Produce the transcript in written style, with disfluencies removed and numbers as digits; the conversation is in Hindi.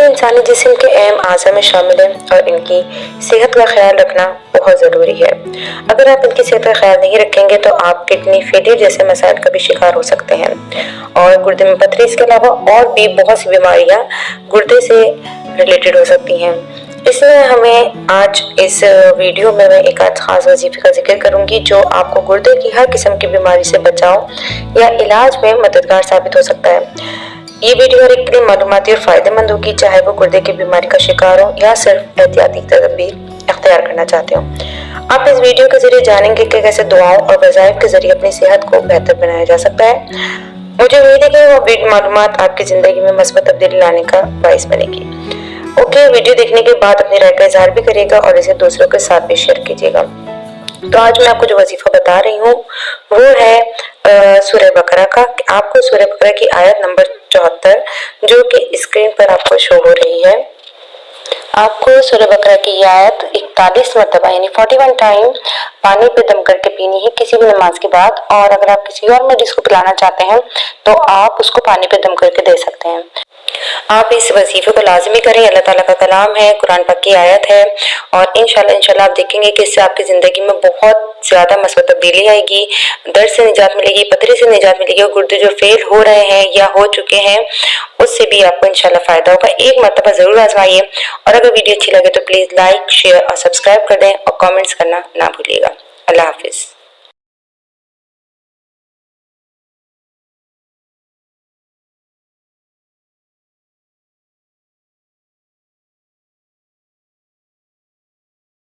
इंसानी जिस्म के अहम अज़ा में शामिल है और इनकी सेहत का ख्याल रखना बहुत ज़रूरी है। अगर आप इनकी सेहत का ख्याल नहीं रखेंगे तो आप किडनी फेलियर जैसे मसाइल का भी शिकार हो सकते हैं और गुर्दे में पथरी इसके अलावा और भी बहुत सी बीमारियां गुर्दे से रिलेटेड हो सकती हैं। इसलिए हमें आज इस वीडियो में मैं एक आज ख़ास वजीफे का जिक्र करूंगी जो आपको गुर्दे की हर किस्म की बीमारी से बचाव या इलाज में मददगार साबित हो सकता है। ये वीडियो हर एक के लिए मालूमाती और फ़ायदेमंद होगी, चाहे वो गुर्दे की बीमारी का शिकार हो या सिर्फ एहतियाती तदबीर अख्तियार करना चाहते हो। आप इस वीडियो के जरिए जानेंगे कि कैसे दुआओं और वज़ाइफ के जरिए अपनी सेहत को बेहतर बनाया जा सकता है। मुझे उम्मीद है कि वो मालूमात आपकी ज़िंदगी में मस्बत तब्दीली लाने का बाइस बनेगी। ओके, वीडियो देखने के बाद अपनी राय का इजहार भी करिएगा और इसे दूसरों के साथ भी शेयर कीजिएगा। तो आज मैं आपको जो वजीफा बता रही हूँ वो है सूरह बकरा का। आपको सूरह बकरा की आयत नंबर 74 जो कि स्क्रीन पर आपको शो हो रही है, आपको सूरह बकरा की ये आयत 41 मरतबा यानी 41 टाइम पानी पे दम करके पीनी है किसी भी नमाज के बाद। और अगर आप किसी और मरीज को पिलाना चाहते हैं तो आप उसको पानी पे दम करके दे सकते हैं। आप इस वजीफे को लाजमी करें। अल्लाह ताला का कलाम है, कुरान पाक की आयत है और इंशाल्लाह आप देखेंगे कि इससे आपकी ज़िंदगी में बहुत ज़्यादा मस्बत तब्दीली आएगी, दर्द से निजात मिलेगी, पथरी से निजात मिलेगी और गुर्दे जो फेल हो रहे हैं या हो चुके हैं उससे भी आपको इंशाल्लाह फ़ायदा होगा। एक मरतबा ज़रूर आजमाइए और अगर वीडियो अच्छी लगे तो प्लीज़ लाइक, शेयर और सब्सक्राइब कर दें और कमेंट्स करना ना भूलिएगा। अल्लाह हाफिज़।